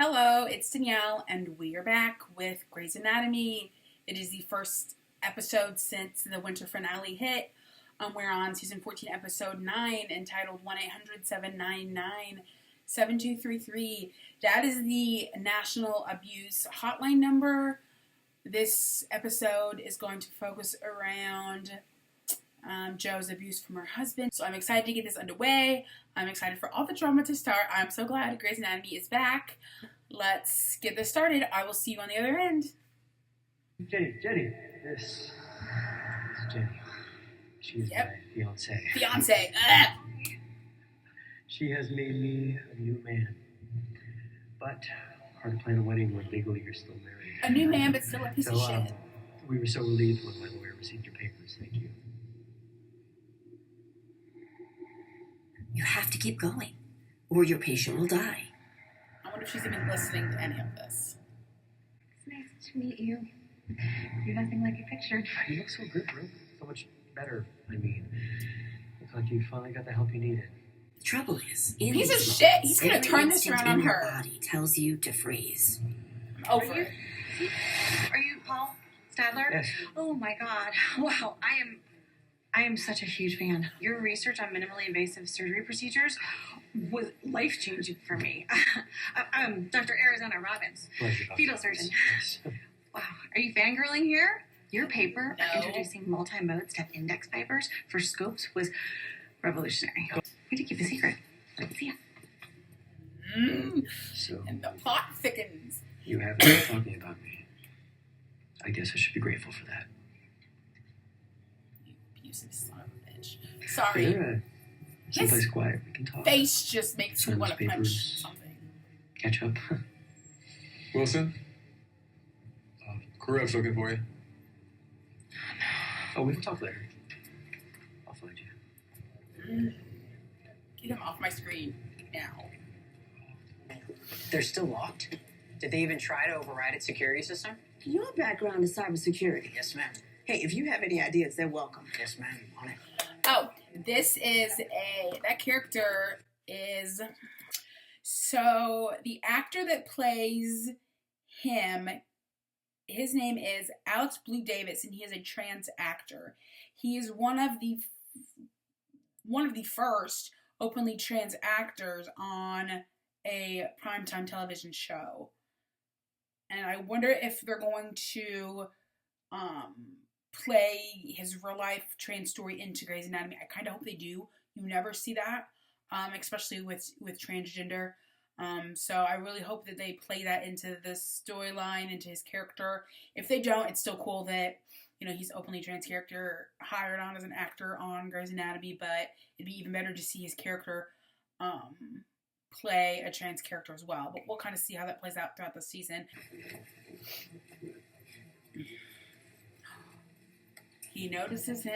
Hello, it's Danielle, and we are back with Grey's Anatomy. It is the first episode since the winter finale hit. We're on season 14, episode 9, entitled 1-800-799-7233. That is the National Abuse Hotline number. This episode is going to focus around Jo's abuse from her husband. So I'm excited to get this underway. I'm excited for all the drama to start. I'm so glad Grey's Anatomy is back. Let's get this started. I will see you on the other end. Jenny, this is Jenny. She's my fiance. Fiance. She has made me a new man. But hard to plan a wedding when legally you're still married. A new man, but still a piece of shit. We were so relieved when my lawyer received your papers. Thank you. You have to keep going, or your patient will die. I wonder if she's even listening to any of this. It's nice to meet you. You're nothing like you pictured. You look so good, bro. So much better, I mean. Looks like you finally got the help you needed. The trouble is, in Piece of these shit. moments, He's gonna every turn this instinct around on in your her. body tells you to freeze. Over it. Are you Paul Stadler? Yes. Oh my God! Wow, I am such a huge fan. Your research on minimally invasive surgery procedures was life-changing for me. Dr. Arizona Robbins, Pleasure, Doctor. fetal surgeon. Yes. Wow, are you fangirling here? Your paper No. introducing multi-mode step index fibers for scopes was revolutionary. Way to keep a secret. See ya. So, And the plot thickens. you have been talking about me. I guess I should be grateful for that. You abusive son of a bitch. Sorry. You're someplace quiet. We can talk. Face just makes me Sign want to these punch papers. something. Catch up. Wilson? Karev's looking for you. Oh, we can talk later. I'll find you. Get him off my screen now. They're still locked? Did they even try to override its security system? Your background is cybersecurity. Yes, ma'am. Hey, if you have any ideas, they're welcome. Yes, ma'am. On it. Oh, this is that character is, so the actor that plays him, his name is Alex Blue Davis, and he is a trans actor. He is one of the first openly trans actors on a primetime television show. And I wonder if they're going to play his real life trans story into Grey's Anatomy. I kind of hope they do. You never see that, especially with transgender. So I really hope that they play that into the storyline, into his character. If they don't, it's still cool that, you know, he's openly trans character hired on as an actor on Grey's Anatomy, but it'd be even better to see his character play a trans character as well. But we'll kind of see how that plays out throughout the season. He notices him.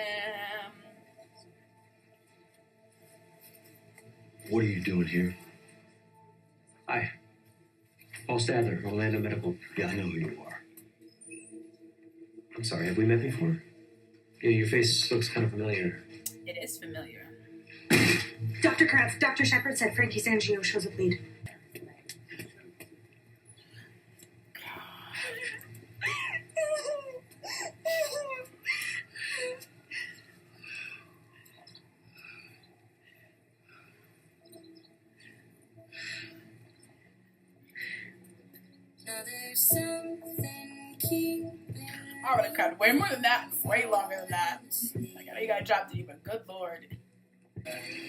What are you doing here? Hi. Paul Stadler, Orlando Medical. Yeah, I know who you are. I'm sorry, have we met before? Yeah, your face looks kind of familiar. It is familiar. Dr. Kratz, Dr. Shepard said Frankie Sangio shows a bleed. I would have cut way more than that, way longer than that. Like, I know you got a job to do, but good lord.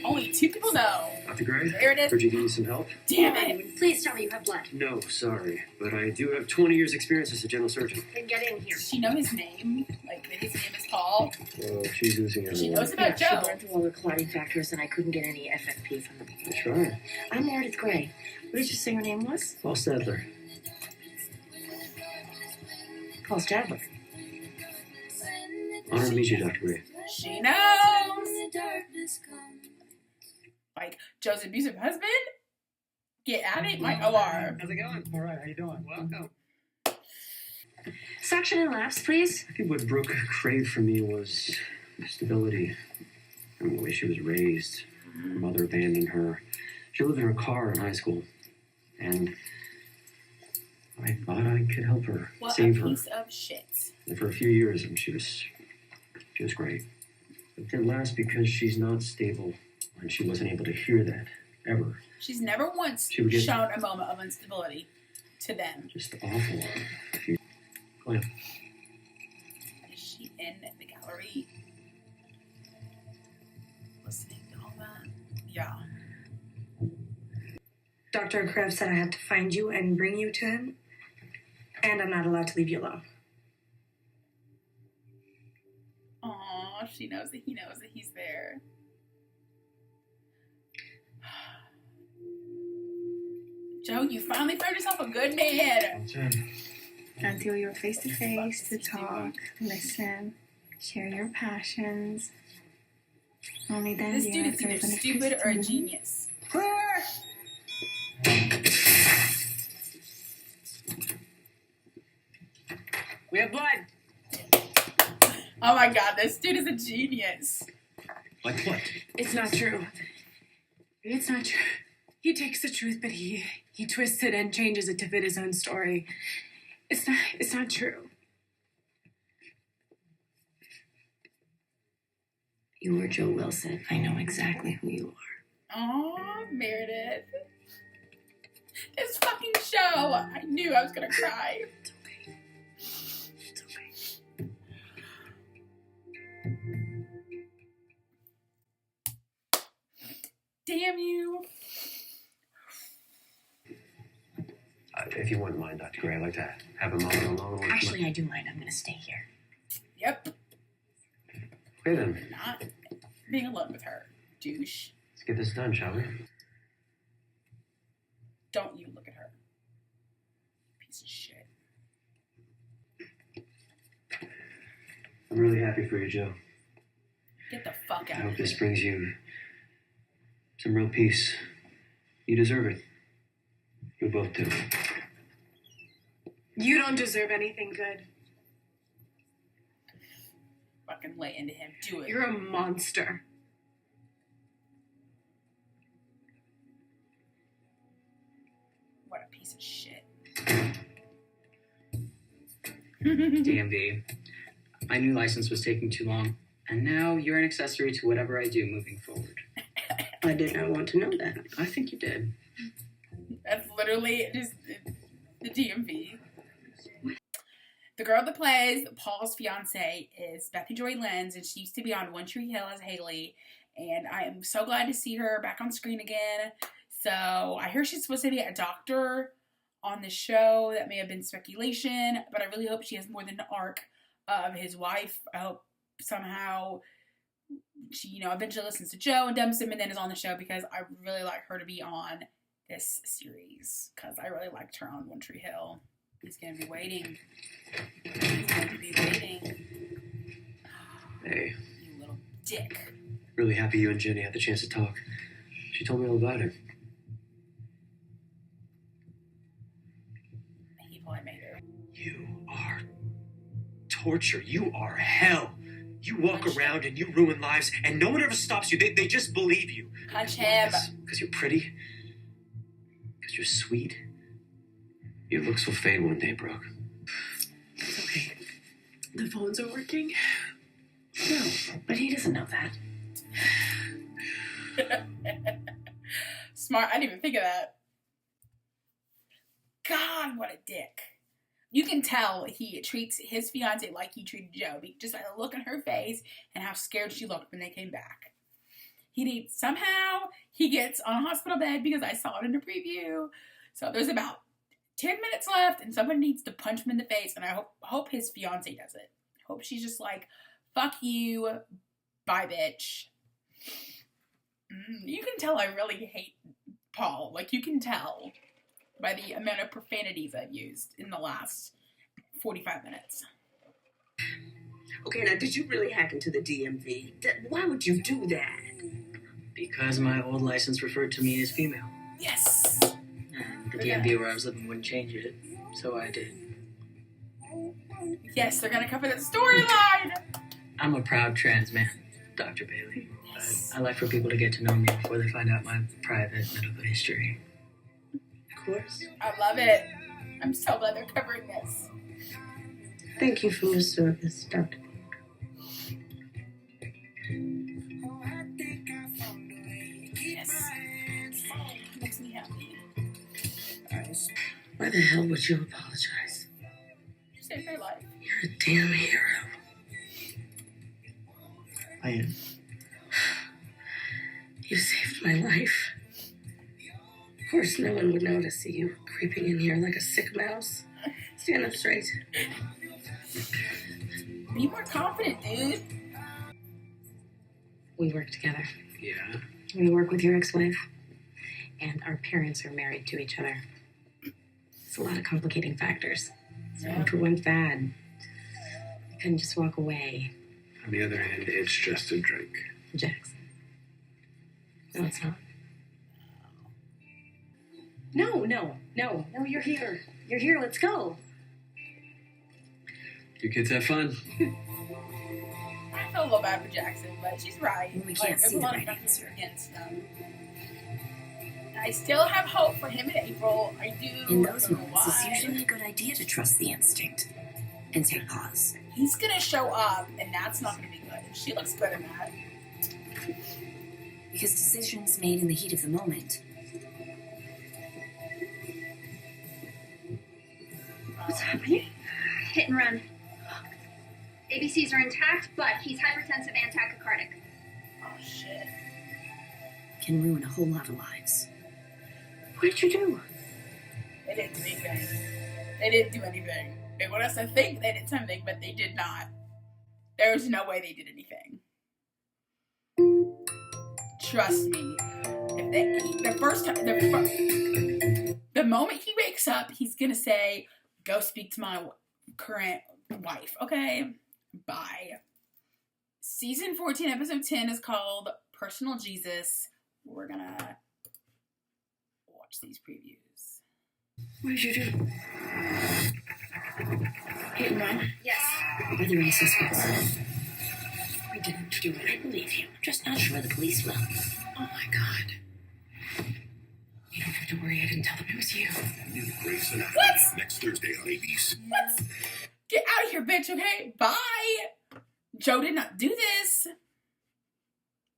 Only 2 people know. Dr. Gray? There it is. Heard you need some help? Damn it. Please tell me you have blood. No, sorry. But I do have 20 years experience as a general surgeon. Then get in here. Does she know his name? Like, that his name is Paul? Oh, she's losing her She mind. knows about She Joe. went through all the clotting factors, and I couldn't get any FFP from them. That's right. I'm Meredith Gray. What did you say your name was? Paul Stadler. Paul Stadler. Honored to meet you, Dr. Gray. She knows. Like, Joe's abusive husband? Get at it, my OR. How's it going? All right, how you doing? Welcome. Suction and laps, please. I think what Brooke craved from me was stability. And the way she was raised. Her mother abandoned her. She lived in her car in high school. And I thought I could help her, What a save her. piece of shit. And for a few years, and she was great. It didn't last because she's not stable, and she wasn't able to hear that ever. She's never once She would get- shown a moment of instability to them. Just awful. Go ahead. Is she in the gallery? Listening to all that? Yeah. Dr. Krebs said I had to find you and bring you to him, and I'm not allowed to leave you alone. Aw, she knows that he's there. Joe, you finally found yourself a good man. Until you're face to face to talk, listen, share your passions. Only then This the dude is answer either is in the stupid first or a two. genius. We have blood. Oh my god, this dude is a genius. Like what? It's not true. It's not true. He takes the truth, but he twists it and changes it to fit his own story. It's not true. You are Joe Wilson. I know exactly who you are. Aw, Meredith. This fucking show. I knew I was gonna cry. It's okay. It's okay. Damn you. If you wouldn't mind, Dr. Gray, I'd like to have a moment alone with Actually, I do mind. I'm going to stay here. Yep. Okay, then. Not being alone with her. Douche. Let's get this done, shall we? Don't you look at her. Piece of shit. I'm really happy for you, Joe. Get the fuck I out hope of this here. brings you some real peace. You deserve it. We both do. You don't deserve anything good. Fucking lay into him. Do it. You're a monster. What a piece of shit. DMV. My new license was taking too long, and now you're an accessory to whatever I do moving forward. I did not want to know that. I think you did. That's literally just the DMV. The girl that plays Paul's fiance is Bethy Joy Lenz, and she used to be on One Tree Hill as Haley. And I am so glad to see her back on screen again. So I hear she's supposed to be a doctor on the show. That may have been speculation, but I really hope she has more than an arc of his wife. I hope somehow she, eventually listens to Joe and dumps him and then is on the show, because I really like her to be on this series, because I really liked her on One Tree Hill. He's going to be waiting. He's going to be waiting. Hey, You little dick. really happy you and Jenny had the chance to talk. She told me all about it. He probably made her. You are torture. You are hell. You walk around and you ruin lives, and no one ever stops you. They just believe you. Punch him. Because you're pretty. Because you're sweet. Your looks will fade one day, Brooke. It's okay. The phones are working. No, but he doesn't know that. Smart. I didn't even think of that. God, what a dick. You can tell he treats his fiance like he treated Joe, just by the look on her face and how scared she looked when they came back. Somehow he gets on a hospital bed, because I saw it in the preview. So there's about 10 minutes left, and someone needs to punch him in the face, and I hope his fiance does it. I hope she's just like, fuck you, bye bitch. You can tell I really hate Paul. Like, you can tell by the amount of profanities I've used in the last 45 minutes. Okay, now, did you really hack into the DMV? Why would you do that? Because my old license referred to me as female. Yes! And the DMV where I was living wouldn't change it, so I did. Yes, they're gonna cover that storyline! I'm a proud trans man, Dr. Bailey. Yes. I like for people to get to know me before they find out my private medical history. Of course. I love it. I'm so glad they're covering this. Thank you for your service, Doctor. Yes. Makes me happy. Why the hell would you apologize? You saved my life. You're a damn hero. I am. You saved my life. Of course, no one would notice you creeping in here like a sick mouse. Stand up straight. Be more confident, dude. We work together. Yeah. We work with your ex-wife. And our parents are married to each other. It's a lot of complicating factors. So if it went bad, I couldn't just walk away. On the other hand, it's just a drink. Jax. No, it's not. No, you're here. You're here, let's go. You kids have fun. I feel a little bad for Jackson, but she's right. We can't there's see a the lot right of factors answer. against them. I still have hope for him and April. I do. In those I don't know moments, it's why. usually a good idea to trust the instinct and take pause. He's gonna show up, and that's not gonna be good. She looks good in that. Because decisions made in the heat of the moment. What's happening? Hit and run. ABCs are intact, but he's hypertensive and tachycardic. Oh shit. Can ruin a whole lot of lives. What did you do? They didn't do anything. They didn't do anything. They want us to think they did something, but they did not. There's no way they did anything. Trust me. If they, the moment he wakes up, he's gonna say, "Go speak to my current wife." Okay, bye. Season 14, episode 10 is called "Personal Jesus." We're gonna watch these previews. What did you do? Hit and run? Yes. Are there any suspects? We didn't do it. I believe you. Just not sure the police will. Oh my god. You don't have to worry, I didn't tell them it was you. New Grey's Anatomy. What? Next Thursday on ABC. What? Get out of here, bitch, okay? Bye! Joe did not do this.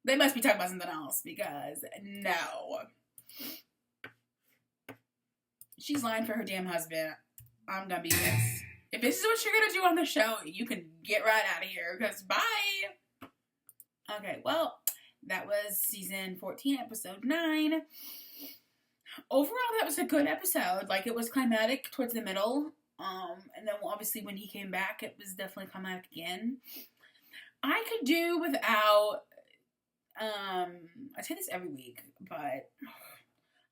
They must be talking about something else, because no. She's lying for her damn husband. I'm gonna be pissed. If this is what you're gonna do on the show, you can get right out of here, because bye! Okay, well, that was season 14, episode 9. Overall, that was a good episode. Like, it was climatic towards the middle. And then obviously when he came back, it was definitely climatic again. I could do without, I say this every week, but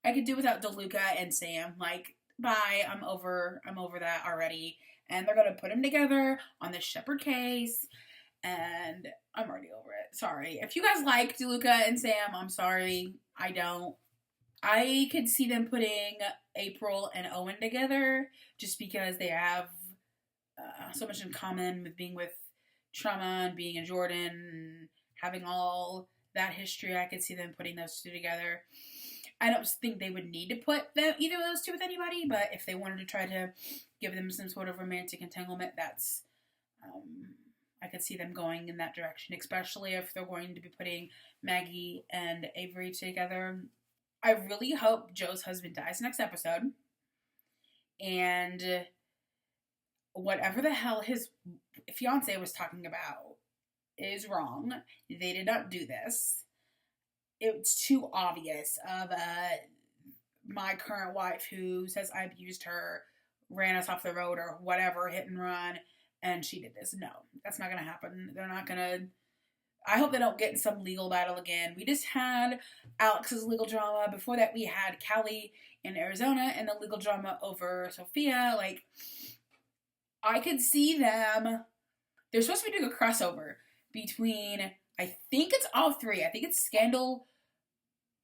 I could do without DeLuca and Sam. Like, bye, I'm over that already. And they're gonna put them together on the Shepard case, and I'm already over it. Sorry. If you guys like DeLuca and Sam, I'm sorry. I don't. I could see them putting April and Owen together just because they have so much in common with being with trauma and being in Jordan and having all that history. I could see them putting those two together. I don't think they would need to put either of those two with anybody, but if they wanted to try to give them some sort of romantic entanglement, that's I could see them going in that direction, especially if they're going to be putting Maggie and Avery together. I really hope Joe's husband dies next episode. And whatever the hell his fiance was talking about is wrong. They did not do this. It's too obvious of my current wife who says I abused her, ran us off the road or whatever, hit and run, and she did this. No, that's not going to happen. They're not going to... I hope they don't get in some legal battle again. We just had Alex's legal drama. Before that, we had Callie in Arizona and the legal drama over Sophia. Like, I could see them... They're supposed to be doing a crossover between... I think it's all three. I think it's Scandal,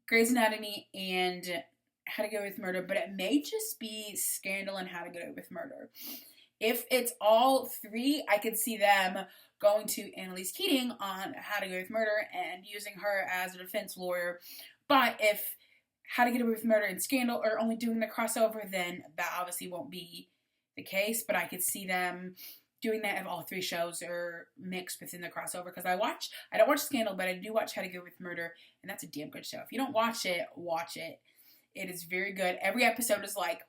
Grey's Anatomy, and How to Get Away with Murder. But it may just be Scandal and How to Get Away with Murder. If it's all three, I could see them going to Annalise Keating on How to Get Away with Murder and using her as a defense lawyer. But if How to Get Away with Murder and Scandal are only doing the crossover, then that obviously won't be the case, but I could see them doing that if all 3 shows are mixed within the crossover, because I don't watch Scandal, but I do watch How to Get Away with Murder, and that's a damn good show. If you don't watch it, watch it. It is very good. Every episode is like,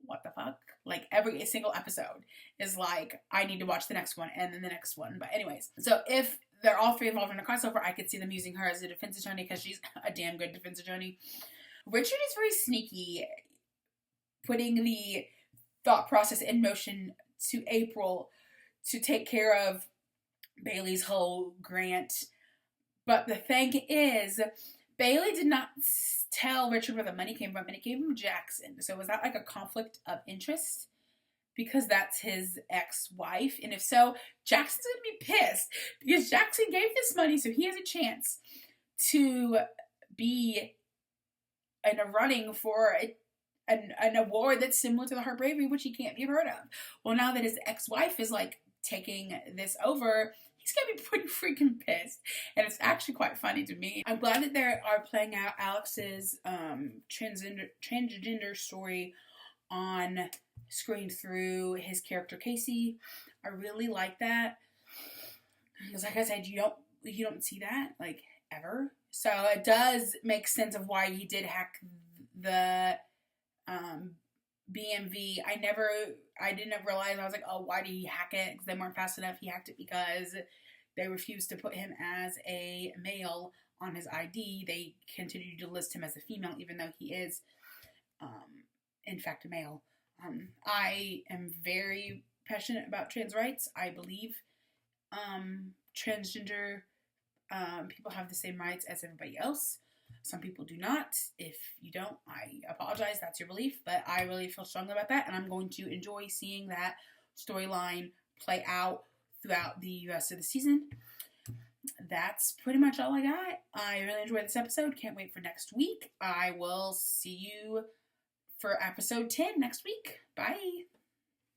what the fuck? Like, every single episode is like, I need to watch the next one, and then the next one. But anyways, so if they're all 3 involved in a crossover, I could see them using her as a defense attorney, because she's a damn good defense attorney. Richard is very sneaky, putting the thought process in motion to April to take care of Bailey's whole grant. But the thing is, Bailey did not tell Richard where the money came from, and it came from Jackson. So was that like a conflict of interest? Because that's his ex-wife. And if so, Jackson's going to be pissed, because Jackson gave this money so he has a chance to be in a running for an award that's similar to the Heart Bravery, which he can't be a part of. Well, now that his ex-wife is like taking this over, he's gonna be pretty freaking pissed, and it's actually quite funny to me. I'm glad that they are playing out Alex's transgender story on screen through his character Casey. I really like that, because like I said, you don't see that like ever. So it does make sense of why he did hack the BMV. I didn't realize. I was like, oh, why did he hack it? Because they weren't fast enough. He hacked it because they refused to put him as a male on his ID. They continued to list him as a female, even though he is, in fact, a male. I am very passionate about trans rights. I believe transgender people have the same rights as everybody else. Some people do not. If you don't, I apologize. That's your belief. But I really feel strongly about that, and I'm going to enjoy seeing that storyline play out throughout the rest of the season. That's pretty much all I got. I really enjoyed this episode. Can't wait for next week. I will see you for episode 10 next week. Bye.